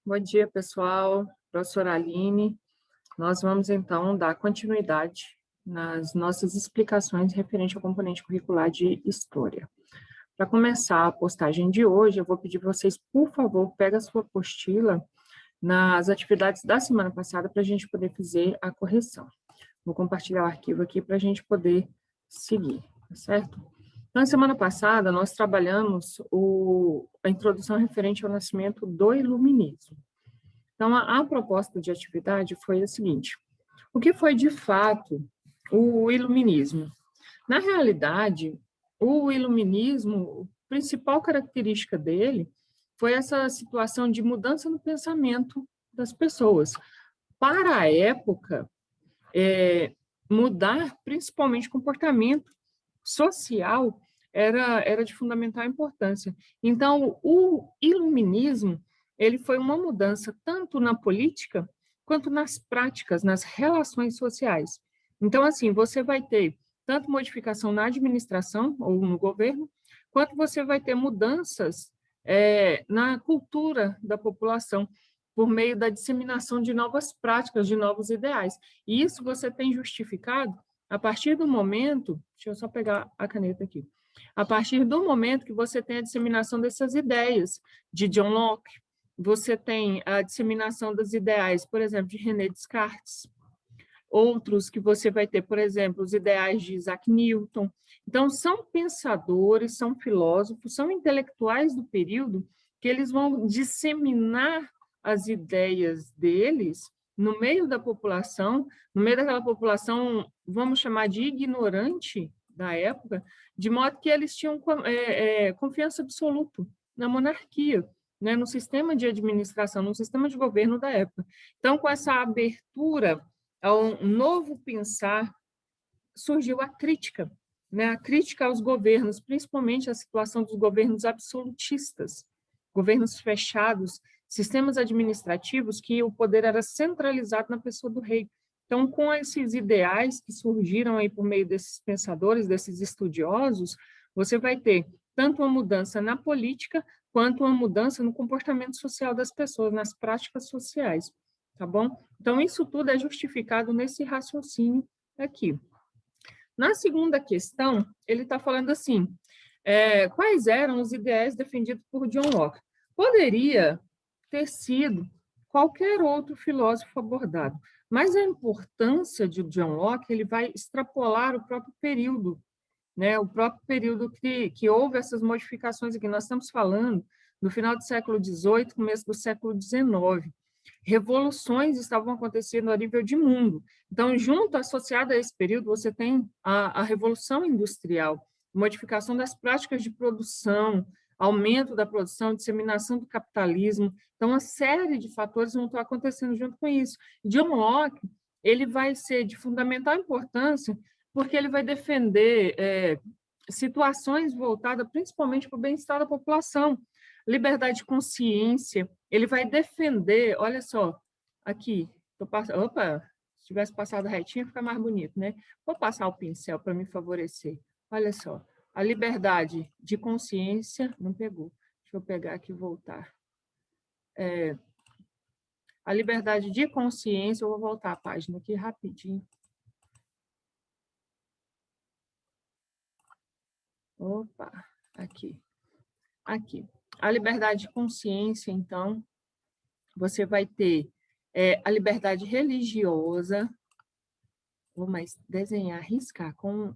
Bom dia, pessoal. Professora Aline, nós vamos, então, dar continuidade nas nossas explicações referente ao componente curricular de História. Para começar a postagem de hoje, eu vou pedir para vocês, por favor, peguem a sua apostila nas atividades da semana passada para a gente poder fazer a correção. Vou compartilhar o arquivo aqui para a gente poder seguir, tá certo? Na semana passada, nós trabalhamos a introdução referente ao nascimento do Iluminismo. Então, a proposta de atividade foi a seguinte: o que foi de fato o iluminismo? Na realidade, o iluminismo, a principal característica dele foi essa situação de mudança no pensamento das pessoas. Para a época, mudar principalmente comportamento social era de fundamental importância. Então, o iluminismo, ele foi uma mudança tanto na política quanto nas práticas, nas relações sociais. Então, assim, você vai ter tanto modificação na administração ou no governo, quanto você vai ter mudanças na cultura da população, por meio da disseminação de novas práticas, de novos ideais. E isso você tem justificado a partir do momento, deixa eu só pegar a caneta aqui, a partir do momento que você tem a disseminação dessas ideias de John Locke, você tem a disseminação das ideias, por exemplo, de René Descartes, outros que você vai ter, por exemplo, os ideais de Isaac Newton. Então, são pensadores, são filósofos, são intelectuais do período que eles vão disseminar as ideias deles no meio da população, no meio daquela população, vamos chamar de ignorante da época, de modo que eles tinham confiança absoluta na monarquia, né, no sistema de administração, no sistema de governo da época. Então, com essa abertura ao novo pensar, surgiu a crítica, né? A crítica aos governos, principalmente a situação dos governos absolutistas, governos fechados, sistemas administrativos que o poder era centralizado na pessoa do rei. Então, com esses ideais que surgiram aí por meio desses pensadores, desses estudiosos, você vai ter tanto uma mudança na política, quanto uma mudança no comportamento social das pessoas, nas práticas sociais, tá bom? Então, isso tudo é justificado nesse raciocínio aqui. Na segunda questão, ele está falando assim, quais eram os ideais defendidos por John Locke? Poderia ter sido qualquer outro filósofo abordado, mas a importância de John Locke, ele vai extrapolar o próprio período, né? O próprio período que houve essas modificações aqui. Nós estamos falando do final do século XVIII, começo do século XIX. Revoluções estavam acontecendo a nível de mundo. Então, junto, associado a esse período, você tem a Revolução Industrial, modificação das práticas de produção, aumento da produção, disseminação do capitalismo. Então, uma série de fatores vão estar acontecendo junto com isso. John Locke, ele vai ser de fundamental importância porque ele vai defender situações voltadas principalmente para o bem-estar da população, liberdade de consciência, ele vai defender, olha só, aqui, opa, se tivesse passado retinho, fica mais bonito, né? Vou passar o pincel para me favorecer. Olha só, a liberdade de consciência, não pegou, deixa eu pegar aqui e voltar. A liberdade de consciência, eu vou voltar a página aqui rapidinho. Opa, aqui. Aqui. A liberdade de consciência, então, você vai ter a liberdade religiosa, mas desenhar, riscar com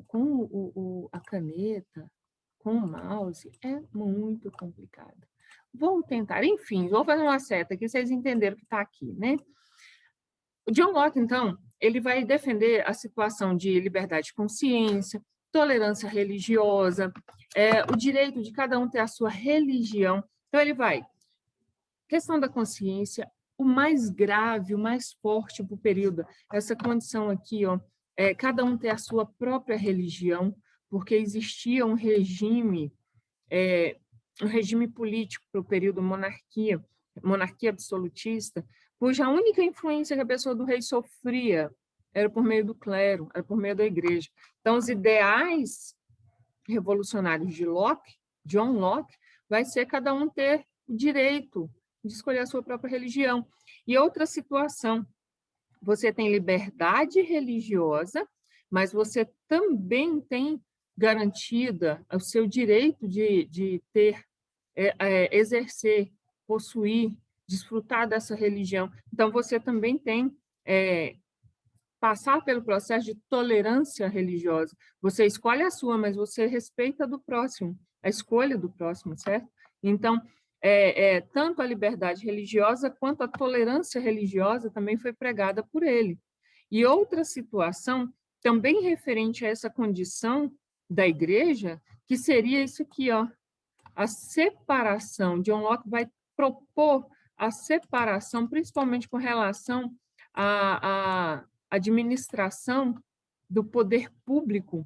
a caneta, com o mouse, é muito complicado. Vou tentar, enfim, vou fazer uma seta aqui, vocês entenderam o que está aqui, né? O John Locke, então, ele vai defender a situação de liberdade de consciência, tolerância religiosa, o direito de cada um ter a sua religião. Então, ele vai, questão da consciência, o mais grave, o mais forte para o período, essa condição aqui, ó, cada um ter a sua própria religião, porque existia um regime político para o período monarquia absolutista, cuja única influência que a pessoa do rei sofria era por meio do clero, era por meio da igreja. Então, os ideais revolucionários de Locke, John Locke, vai ser cada um ter o direito de escolher a sua própria religião. E outra situação, você tem liberdade religiosa, mas você também tem garantida o seu direito de ter, exercer, possuir, desfrutar dessa religião. Então, você também tem passar pelo processo de tolerância religiosa. Você escolhe a sua, mas você respeita a do próximo, a escolha do próximo, certo? Então, tanto a liberdade religiosa quanto a tolerância religiosa também foi pregada por ele. E outra situação, também referente a essa condição da igreja, que seria isso aqui, ó, a separação. John Locke vai propor a separação, principalmente com relação à administração do poder público,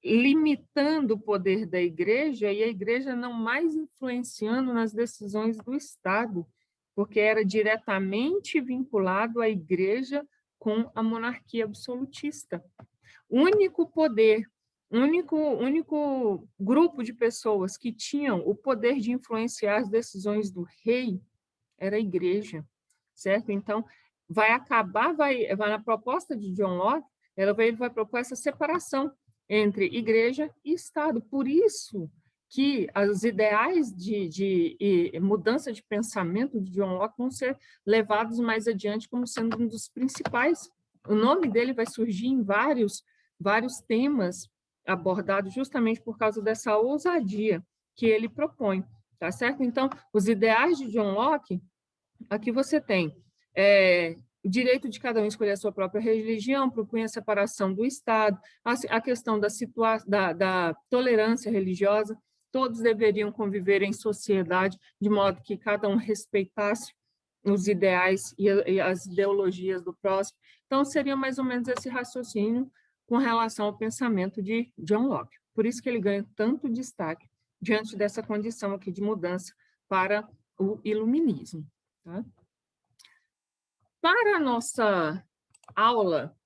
limitando o poder da igreja e a igreja não mais influenciando nas decisões do Estado, porque era diretamente vinculado à igreja com a monarquia absolutista. O único poder, único grupo de pessoas que tinham o poder de influenciar as decisões do rei era a igreja, certo? Então, vai na proposta de John Locke, ele vai propor essa separação entre igreja e Estado. Por isso que os ideais de mudança de pensamento de John Locke vão ser levados mais adiante como sendo um dos principais. O nome dele vai surgir em vários temas abordados justamente por causa dessa ousadia que ele propõe, tá certo? Então, os ideais de John Locke, aqui você tem o direito de cada um escolher a sua própria religião, propunha a separação do Estado, a questão da tolerância religiosa, todos deveriam conviver em sociedade, de modo que cada um respeitasse os ideais e as ideologias do próximo. Então, seria mais ou menos esse raciocínio com relação ao pensamento de John Locke. Por isso que ele ganha tanto destaque diante dessa condição aqui de mudança para o iluminismo. Tá? Para a nossa aula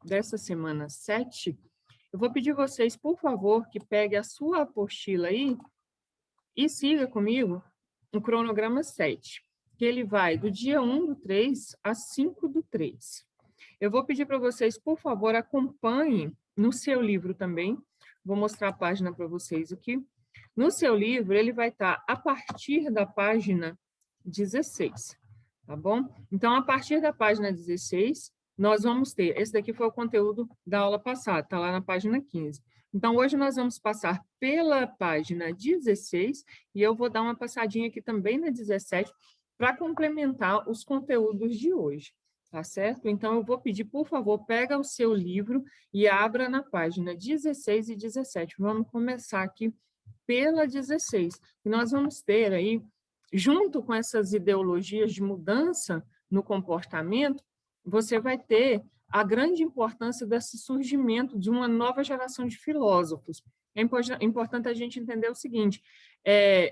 dessa semana 7, eu vou pedir vocês, por favor, que peguem a sua apostila aí e siga comigo o cronograma 7, que ele vai do dia 1/3 a 5/3. Eu vou pedir para vocês, por favor, acompanhem no seu livro também. Vou mostrar a página para vocês aqui. No seu livro, ele vai estar a partir da página 16, tá bom? Então, a partir da página 16, nós vamos ter... Esse daqui foi o conteúdo da aula passada, está lá na página 15. Então, hoje nós vamos passar pela página 16 e eu vou dar uma passadinha aqui também na 17 para complementar os conteúdos de hoje. Tá certo? Então, eu vou pedir, por favor, pega o seu livro e abra na página 16 e 17. Vamos começar aqui pela 16. E nós vamos ter aí, junto com essas ideologias de mudança no comportamento, você vai ter a grande importância desse surgimento de uma nova geração de filósofos. É importante a gente entender o seguinte,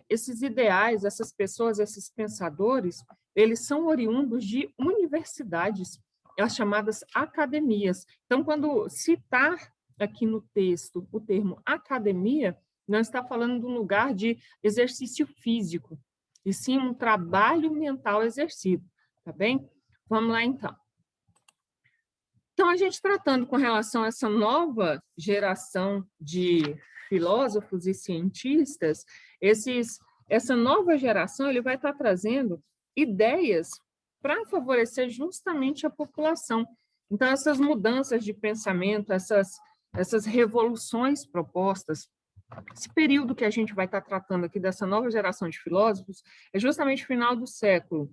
esses ideais, essas pessoas, esses pensadores, eles são oriundos de universidades, as chamadas academias. Então, quando citar aqui no texto o termo academia, não está falando de um lugar de exercício físico, e sim um trabalho mental exercido, tá bem? Vamos lá, então. Então, a gente tratando com relação a essa nova geração de filósofos e cientistas, essa nova geração ele vai estar trazendo ideias para favorecer justamente a população. Então, essas mudanças de pensamento, essas revoluções propostas, esse período que a gente vai estar tratando aqui dessa nova geração de filósofos é justamente o final do século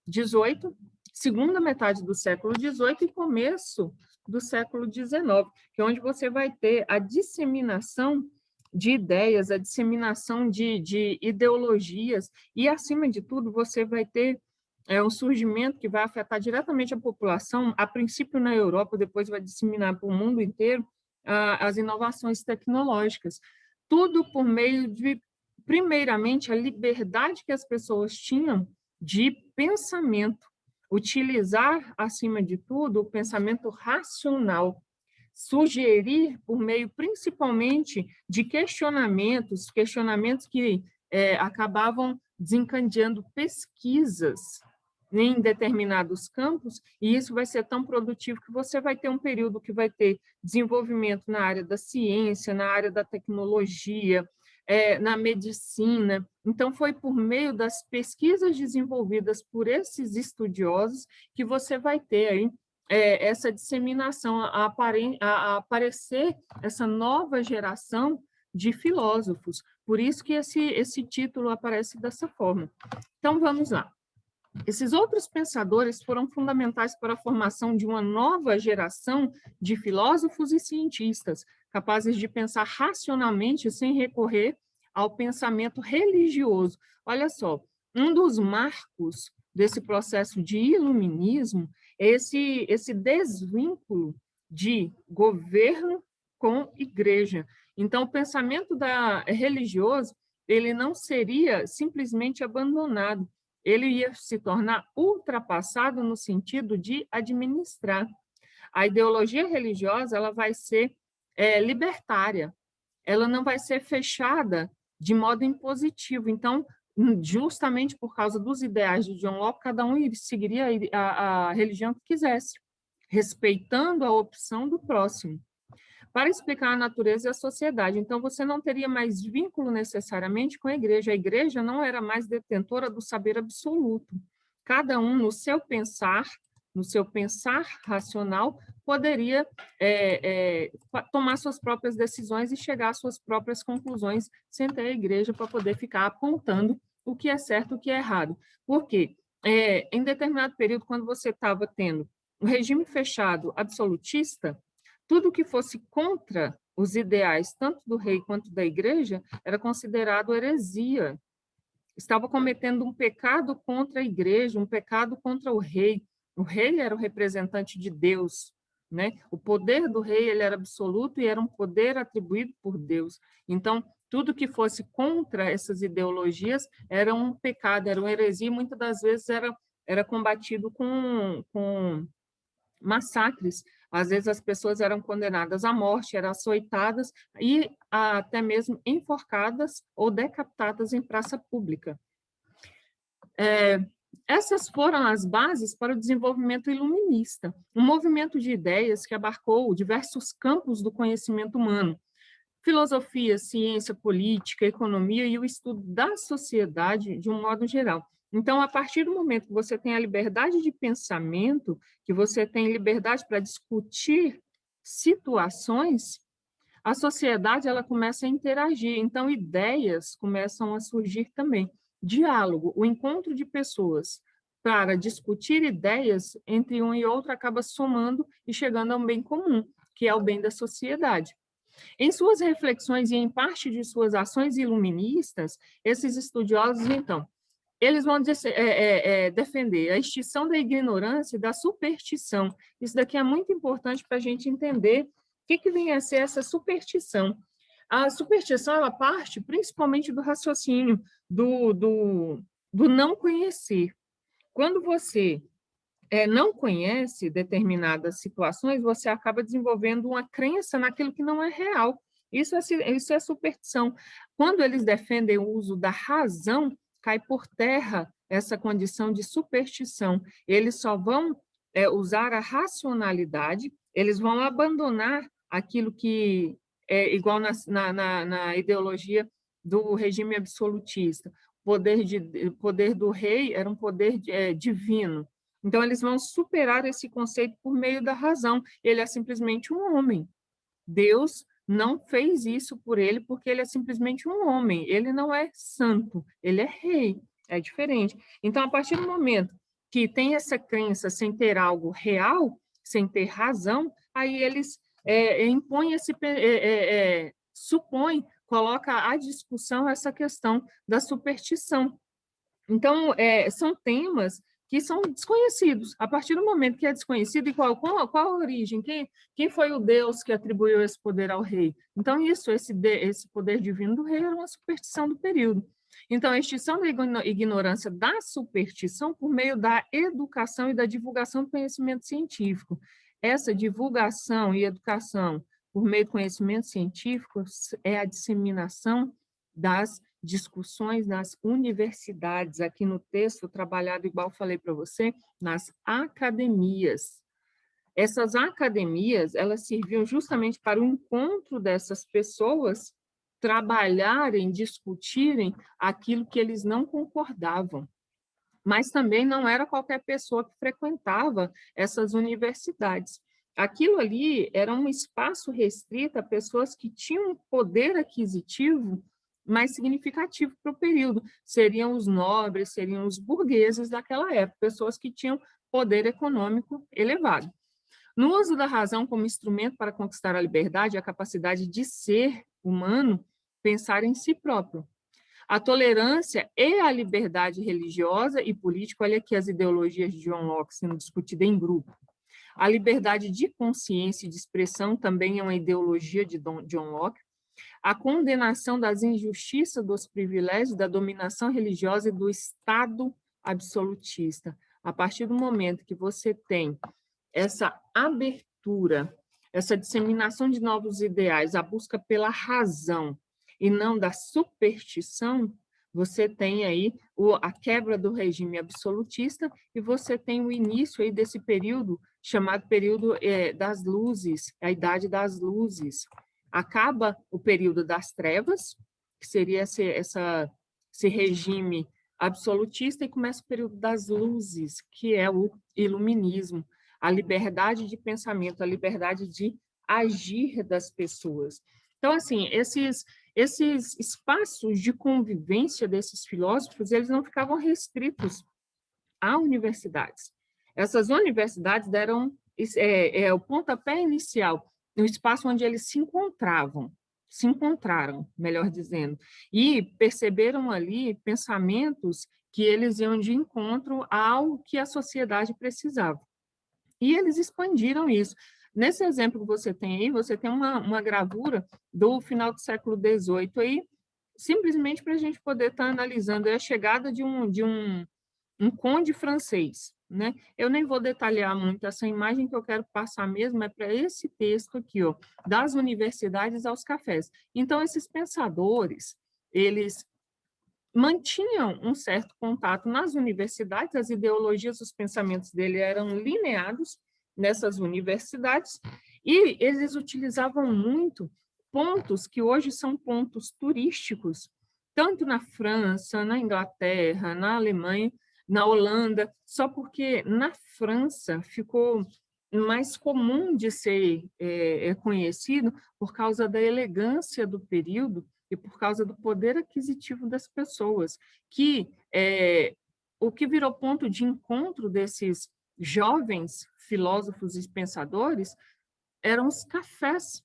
XVIII, segunda metade do século XVIII e começo do século XIX, que é onde você vai ter a disseminação de ideias, a disseminação de ideologias e, acima de tudo, você vai ter um surgimento que vai afetar diretamente a população, a princípio na Europa, depois vai disseminar para o mundo inteiro, as inovações tecnológicas. Tudo por meio de, primeiramente, a liberdade que as pessoas tinham de pensamento, utilizar, acima de tudo, o pensamento racional, sugerir por meio, principalmente, de questionamentos que acabavam desencadeando pesquisas em determinados campos, e isso vai ser tão produtivo que você vai ter um período que vai ter desenvolvimento na área da ciência, na área da tecnologia, na medicina. Então, foi por meio das pesquisas desenvolvidas por esses estudiosos que você vai ter aí essa disseminação, a aparecer essa nova geração de filósofos. Por isso que esse título aparece dessa forma. Então, vamos lá. Esses outros pensadores foram fundamentais para a formação de uma nova geração de filósofos e cientistas, capazes de pensar racionalmente sem recorrer ao pensamento religioso. Olha só, um dos marcos desse processo de iluminismo é esse desvínculo de governo com igreja. Então, o pensamento religioso ele não seria simplesmente abandonado, ele ia se tornar ultrapassado no sentido de administrar. A ideologia religiosa ela vai ser libertária, ela não vai ser fechada de modo impositivo. Então, justamente por causa dos ideais de John Locke, cada um seguiria a religião que quisesse, respeitando a opção do próximo para explicar a natureza e a sociedade. Então, você não teria mais vínculo necessariamente com a igreja não era mais detentora do saber absoluto. Cada um, no seu pensar racional, poderia tomar suas próprias decisões e chegar às suas próprias conclusões, sem ter a igreja para poder ficar apontando o que é certo e o que é errado. Por quê? Em determinado período, quando você estava tendo um regime fechado absolutista, tudo que fosse contra os ideais, tanto do rei quanto da igreja, era considerado heresia. Estava cometendo um pecado contra a igreja, um pecado contra o rei. O rei era o representante de Deus, né? O poder do rei ele era absoluto e era um poder atribuído por Deus. Então, tudo que fosse contra essas ideologias era um pecado, era uma heresia, e muitas das vezes era combatido com massacres. Às vezes as pessoas eram condenadas à morte, eram açoitadas e até mesmo enforcadas ou decapitadas em praça pública. Essas foram as bases para o desenvolvimento iluminista, um movimento de ideias que abarcou diversos campos do conhecimento humano, filosofia, ciência, política, economia e o estudo da sociedade de um modo geral. Então, a partir do momento que você tem a liberdade de pensamento, que você tem liberdade para discutir situações, a sociedade ela começa a interagir. Então, ideias começam a surgir também. Diálogo, o encontro de pessoas para discutir ideias entre um e outro acaba somando e chegando a um bem comum, que é o bem da sociedade. Em suas reflexões e em parte de suas ações iluministas, esses estudiosos, então, eles vão defender a extinção da ignorância e da superstição. Isso daqui é muito importante para a gente entender o que vem a ser essa superstição. A superstição, ela parte principalmente do raciocínio, do não conhecer. Quando você não conhece determinadas situações, você acaba desenvolvendo uma crença naquilo que não é real. Isso é superstição. Quando eles defendem o uso da razão, cai por terra essa condição de superstição. Eles só vão usar a racionalidade, eles vão abandonar aquilo que é igual na ideologia do regime absolutista. O poder do rei era um poder divino. Então, eles vão superar esse conceito por meio da razão. Ele é simplesmente um homem. Deus não fez isso por ele porque ele é simplesmente um homem. Ele não é santo, ele é rei. É diferente. Então, a partir do momento que tem essa crença sem ter algo real, sem ter razão, aí eles impõem supõem, coloca à discussão essa questão da superstição. Então, são temas que são desconhecidos. A partir do momento que é desconhecido, e qual a origem? Quem foi o Deus que atribuiu esse poder ao rei? Então, esse poder divino do rei era uma superstição do período. Então, a extinção da ignorância da superstição por meio da educação e da divulgação do conhecimento científico. Essa divulgação e educação por meio do conhecimento científico é a disseminação das discussões nas universidades, aqui no texto trabalhado, igual falei para você, nas academias. Essas academias, elas serviam justamente para o encontro dessas pessoas trabalharem, discutirem aquilo que eles não concordavam. Mas também não era qualquer pessoa que frequentava essas universidades. Aquilo ali era um espaço restrito a pessoas que tinham um poder aquisitivo mais significativo para o período. Seriam os nobres, seriam os burgueses daquela época, pessoas que tinham poder econômico elevado. No uso da razão como instrumento para conquistar a liberdade e a capacidade de ser humano, pensar em si próprio. A tolerância e a liberdade religiosa e política, olha aqui as ideologias de John Locke sendo discutidas em grupo. A liberdade de consciência e de expressão também é uma ideologia de John Locke. A condenação das injustiças, dos privilégios, da dominação religiosa e do Estado absolutista. A partir do momento que você tem essa abertura, essa disseminação de novos ideais, a busca pela razão e não da superstição, você tem aí a quebra do regime absolutista e você tem o início aí desse período chamado período das luzes, a idade das luzes. Acaba o período das trevas, que seria esse regime absolutista, e começa o período das luzes, que é o iluminismo, a liberdade de pensamento, a liberdade de agir das pessoas. Então, assim, esses espaços de convivência desses filósofos, eles não ficavam restritos a universidades. Essas universidades deram o pontapé inicial, no espaço onde eles se encontraram, melhor dizendo, e perceberam ali pensamentos que eles iam de encontro ao que a sociedade precisava. E eles expandiram isso. Nesse exemplo que você tem aí, você tem uma gravura do final do século XVIII aí, simplesmente para a gente poder estar analisando a chegada de um conde francês, né? Eu nem vou detalhar muito essa imagem, que eu quero passar mesmo é para esse texto aqui, ó, das universidades aos cafés. Então, esses pensadores, eles mantinham um certo contato nas universidades, as ideologias, os pensamentos dele eram lineados nessas universidades, e eles utilizavam muito pontos que hoje são pontos turísticos, tanto na França, na Inglaterra, na Alemanha, na Holanda, só porque na França ficou mais comum de ser conhecido por causa da elegância do período e por causa do poder aquisitivo das pessoas, que o que virou ponto de encontro desses jovens filósofos e pensadores eram os cafés,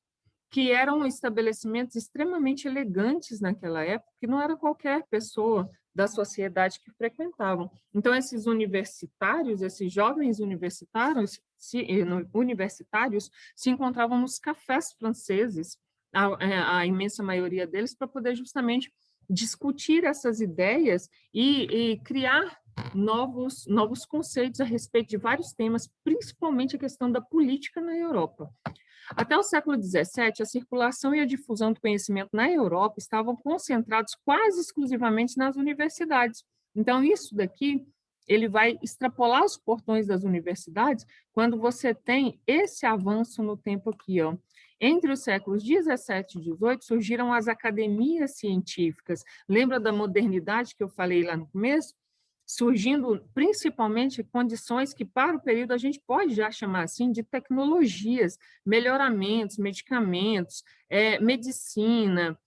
que eram estabelecimentos extremamente elegantes naquela época, que não era qualquer pessoa da sociedade que frequentavam. Então, esses universitários, esses jovens universitários se encontravam nos cafés franceses, a imensa maioria deles, para poder justamente discutir essas ideias e criar novos conceitos a respeito de vários temas, principalmente a questão da política na Europa. Até o século XVII, a circulação e a difusão do conhecimento na Europa estavam concentrados quase exclusivamente nas universidades. Então, isso daqui, ele vai extrapolar os portões das universidades quando você tem esse avanço no tempo aqui, ó. Entre os séculos 17 e 18, surgiram as academias científicas. Lembra da modernidade que eu falei lá no começo? Surgindo principalmente condições que, para o período, a gente pode já chamar assim de tecnologias, melhoramentos, medicamentos, medicina,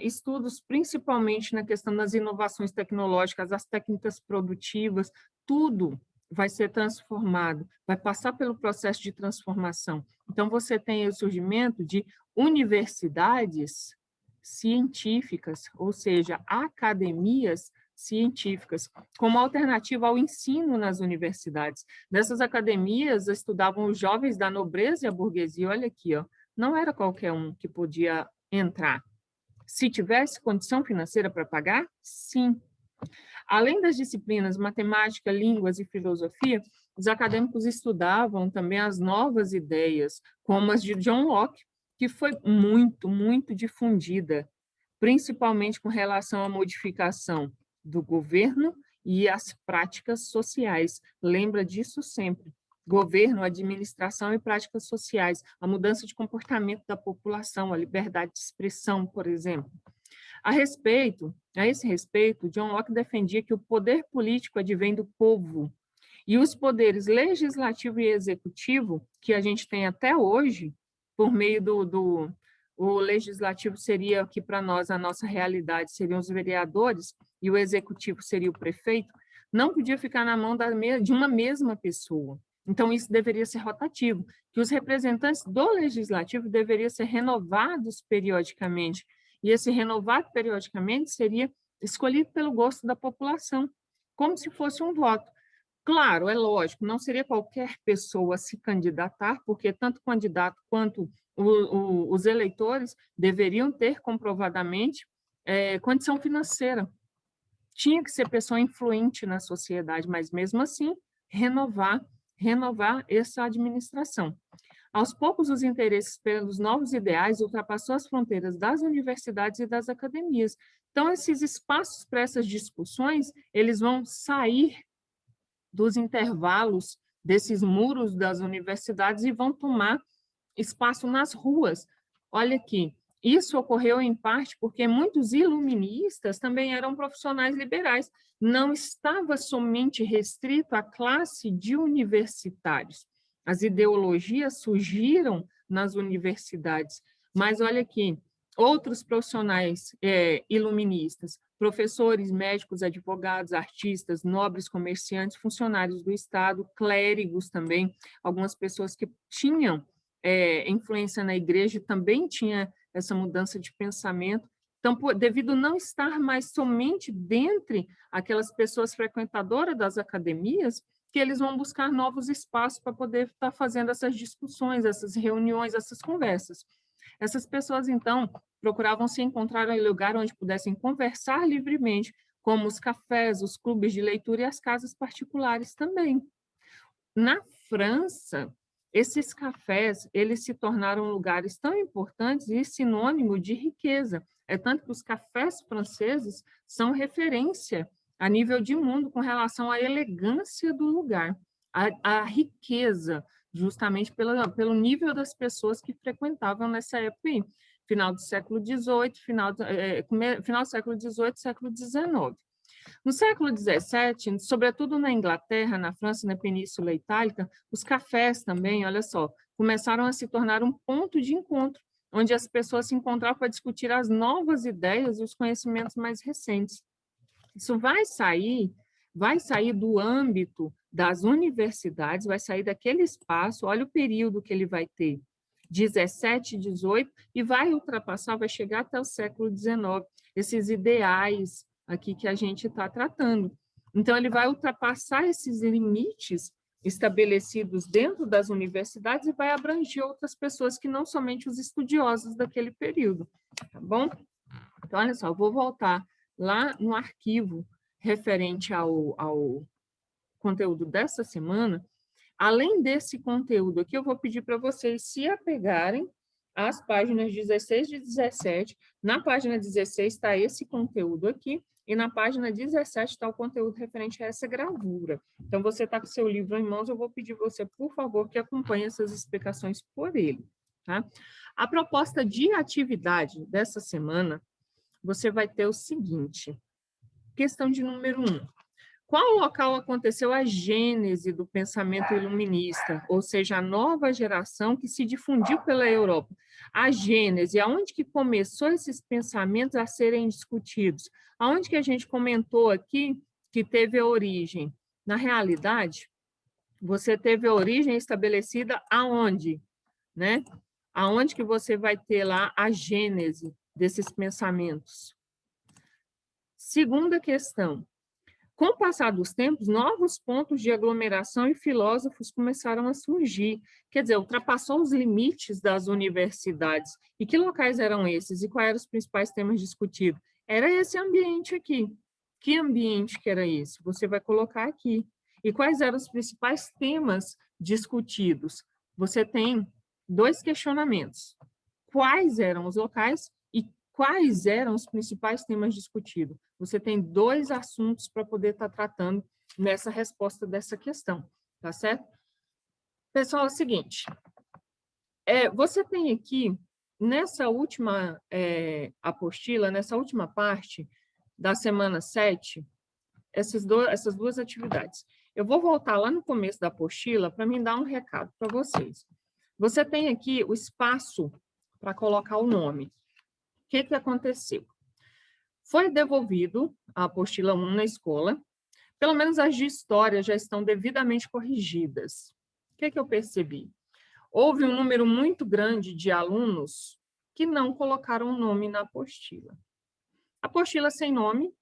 estudos principalmente na questão das inovações tecnológicas, as técnicas produtivas, tudo vai ser transformado, vai passar pelo processo de transformação. Então, você tem o surgimento de universidades científicas, ou seja, academias científicas, como alternativa ao ensino nas universidades. Nessas academias estudavam os jovens da nobreza e a burguesia. Olha aqui, ó, não era qualquer um que podia entrar. Se tivesse condição financeira para pagar, sim. Além das disciplinas matemática, línguas e filosofia, os acadêmicos estudavam também as novas ideias, como as de John Locke, que foi muito difundida principalmente com relação à modificação do governo e às práticas sociais. Lembra disso sempre. Governo, administração e práticas sociais, a mudança de comportamento da população, a liberdade de expressão, por exemplo. A esse respeito, John Locke defendia que o poder político advém do povo, e os poderes legislativo e executivo, que a gente tem até hoje, por meio o legislativo seria, que para nós, a nossa realidade, seriam os vereadores, e o executivo seria o prefeito, não podia ficar na mão de uma mesma pessoa. Então, isso deveria ser rotativo, que os representantes do legislativo deveriam ser renovados periodicamente, e esse renovado periodicamente seria escolhido pelo gosto da população, como se fosse um voto. Claro, é lógico, não seria qualquer pessoa se candidatar, porque tanto o candidato quanto os eleitores deveriam ter comprovadamente condição financeira. Tinha que ser pessoa influente na sociedade, mas mesmo assim, renovar essa administração. Aos poucos, os interesses pelos novos ideais ultrapassou as fronteiras das universidades e das academias. Então, esses espaços para essas discussões, eles vão sair dos intervalos desses muros das universidades e vão tomar espaço nas ruas. Olha aqui, isso ocorreu em parte porque muitos iluministas também eram profissionais liberais, não estava somente restrito à classe de universitários. As ideologias surgiram nas universidades, mas olha aqui, outros profissionais iluministas, professores, médicos, advogados, artistas, nobres, comerciantes, funcionários do Estado, clérigos também, algumas pessoas que tinham influência na igreja também tinha essa mudança de pensamento. Então, devido não estar mais somente dentre aquelas pessoas frequentadoras das academias, que eles vão buscar novos espaços para poder estar fazendo essas discussões, essas reuniões, essas conversas. Essas pessoas, então, procuravam se encontrar em lugar onde pudessem conversar livremente, como os cafés, os clubes de leitura e as casas particulares também. Na França, esses cafés, eles se tornaram lugares tão importantes e sinônimo de riqueza. É tanto que os cafés franceses são referência a nível de mundo com relação à elegância do lugar, à riqueza, justamente pelo nível das pessoas que frequentavam nessa época aí, final do século XVIII, final do século XVIII, século XIX. No século XVII, sobretudo na Inglaterra, na França, na Península Itálica, os cafés também, olha só, começaram a se tornar um ponto de encontro, onde as pessoas se encontravam para discutir as novas ideias e os conhecimentos mais recentes. Isso vai sair do âmbito das universidades, vai sair daquele espaço, olha o período que ele vai ter, 17, 18, e vai ultrapassar, vai chegar até o século XIX, esses ideais aqui que a gente está tratando. Então, ele vai ultrapassar esses limites estabelecidos dentro das universidades e vai abranger outras pessoas que não somente os estudiosos daquele período, tá bom? Então, olha só, eu vou voltar lá no arquivo referente ao conteúdo dessa semana. Além desse conteúdo aqui, eu vou pedir para vocês se apegarem às páginas 16 e 17. Na página 16 está esse conteúdo aqui, e na página 17 está o conteúdo referente a essa gravura. Então, você está com o seu livro em mãos, eu vou pedir você, por favor, que acompanhe essas explicações por ele. Tá? A proposta de atividade dessa semana, você vai ter o seguinte, questão de número 1. Qual local aconteceu a gênese do pensamento iluminista, ou seja, a nova geração que se difundiu pela Europa? A gênese, aonde que começou esses pensamentos a serem discutidos? Aonde que a gente comentou aqui que teve a origem? Na realidade, você teve a origem estabelecida aonde? Né? Aonde que você vai ter lá a gênese desses pensamentos? Segunda questão. Com o passar dos tempos, novos pontos de aglomeração e filósofos começaram a surgir. Quer dizer, ultrapassou os limites das universidades. E que locais eram esses? E quais eram os principais temas discutidos? Era esse ambiente aqui. Que ambiente que era esse? Você vai colocar aqui. E quais eram os principais temas discutidos? Você tem 2 questionamentos. Quais eram os locais e quais eram os principais temas discutidos. Você tem 2 assuntos para poder estar tratando nessa resposta dessa questão, tá certo? Pessoal, é o seguinte, você tem aqui, nessa última apostila, nessa última parte da semana 7, essas 2 atividades. Eu vou voltar lá no começo da apostila para me dar um recado para vocês. Você tem aqui o espaço para colocar o nome. O que aconteceu? Foi devolvido a apostila 1 na escola, pelo menos as de história já estão devidamente corrigidas. O que eu percebi? Houve um número muito grande de alunos que não colocaram o nome na apostila. Apostila sem nome,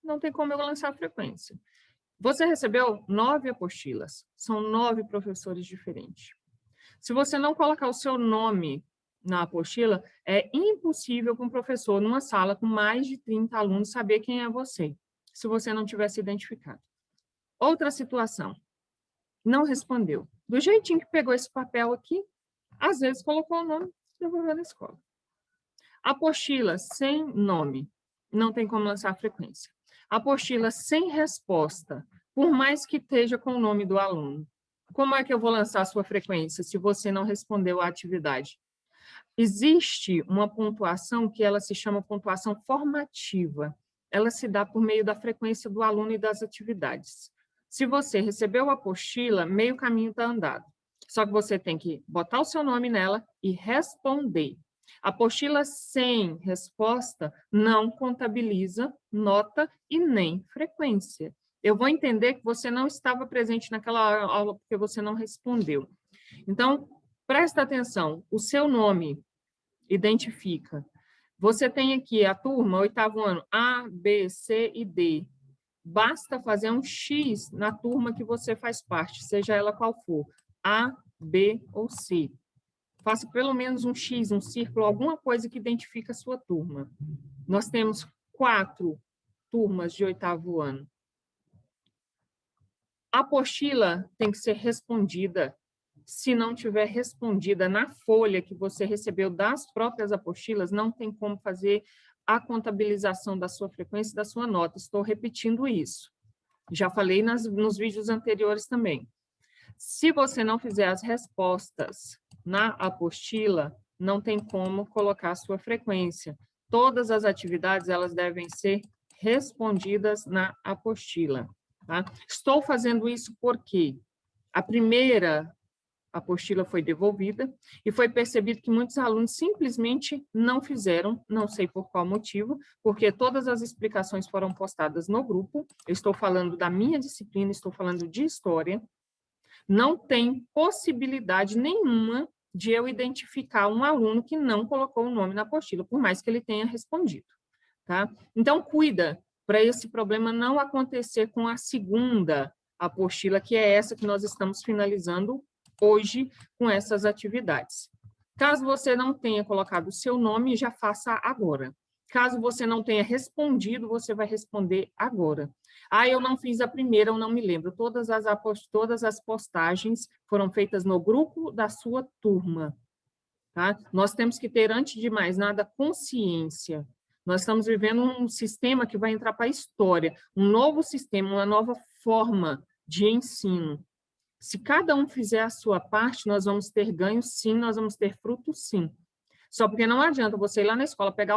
não tem como eu lançar a frequência. Você recebeu 9 apostilas, são 9 professores diferentes. Se você não colocar o seu nome na apostila, é impossível para um professor, numa sala com mais de 30 alunos, saber quem é você, se você não tivesse identificado. Outra situação, não respondeu. Do jeitinho que pegou esse papel aqui, às vezes colocou o nome e devolveu na escola. Apostila sem nome, não tem como lançar a frequência. Apostila sem resposta, por mais que esteja com o nome do aluno. Como é que eu vou lançar a sua frequência se você não respondeu à atividade? Existe uma pontuação que ela se chama pontuação formativa. Ela se dá por meio da frequência do aluno e das atividades. Se você recebeu a apostila, meio caminho está andado. Só que você tem que botar o seu nome nela e responder. Apostila sem resposta não contabiliza nota e nem frequência. Eu vou entender que você não estava presente naquela aula porque você não respondeu. Então, presta atenção, o seu nome identifica. Você tem aqui a turma, 8º ano, A, B, C e D. Basta fazer um X na turma que você faz parte, seja ela qual for, A, B ou C. Faça pelo menos um X, um círculo, alguma coisa que identifique a sua turma. Nós temos 4 turmas de 8º ano. A apostila tem que ser respondida. Se não tiver respondida na folha que você recebeu das próprias apostilas, não tem como fazer a contabilização da sua frequência e da sua nota. Estou repetindo isso. Já falei nos vídeos anteriores também. Se você não fizer as respostas na apostila, não tem como colocar a sua frequência. Todas as atividades, elas devem ser respondidas na apostila. Tá? Estou fazendo isso porque a primeira apostila foi devolvida e foi percebido que muitos alunos simplesmente não fizeram, não sei por qual motivo, porque todas as explicações foram postadas no grupo. Eu estou falando da minha disciplina, estou falando de história. Não tem possibilidade nenhuma de eu identificar um aluno que não colocou o nome na apostila, por mais que ele tenha respondido. Tá? Então, cuida para esse problema não acontecer com a segunda apostila, que é essa que nós estamos finalizando hoje com essas atividades. Caso você não tenha colocado o seu nome, já faça agora. Caso você não tenha respondido, você vai responder agora. Ah, eu não fiz a primeira, eu não me lembro. Todas as postagens foram feitas no grupo da sua turma. Tá? Nós temos que ter, antes de mais nada, consciência. Nós estamos vivendo um sistema que vai entrar para a história, um novo sistema, uma nova forma de ensino. Se cada um fizer a sua parte, nós vamos ter ganhos, sim, nós vamos ter frutos, sim. Só porque não adianta você ir lá na escola, pegar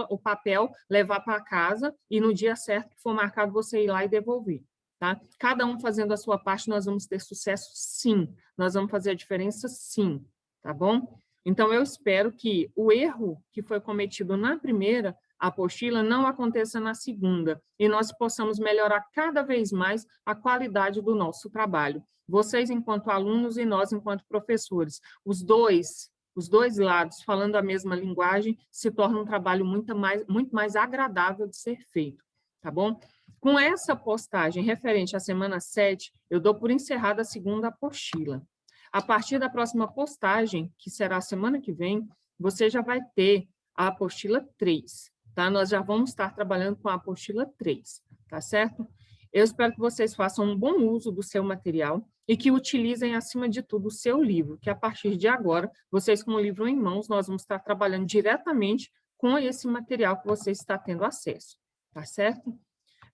o papel levar para casa e no dia certo que for marcado você ir lá e devolver. Tá? Cada um fazendo a sua parte, nós vamos ter sucesso, sim. Nós vamos fazer a diferença, sim. Tá bom? Então, eu espero que o erro que foi cometido na primeira apostila não aconteça na segunda e nós possamos melhorar cada vez mais a qualidade do nosso trabalho. Vocês, enquanto alunos, e nós, enquanto professores. Os dois lados, falando a mesma linguagem, se torna um trabalho muito mais agradável de ser feito, tá bom? Com essa postagem referente à semana 7, eu dou por encerrada a segunda apostila. A partir da próxima postagem, que será a semana que vem, você já vai ter a apostila 3, tá? Nós já vamos estar trabalhando com a apostila 3, tá certo? Eu espero que vocês façam um bom uso do seu material e que utilizem, acima de tudo, o seu livro, que a partir de agora, vocês com o livro em mãos, nós vamos estar trabalhando diretamente com esse material que você está tendo acesso, tá certo?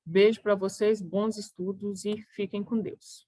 Beijo para vocês, bons estudos e fiquem com Deus.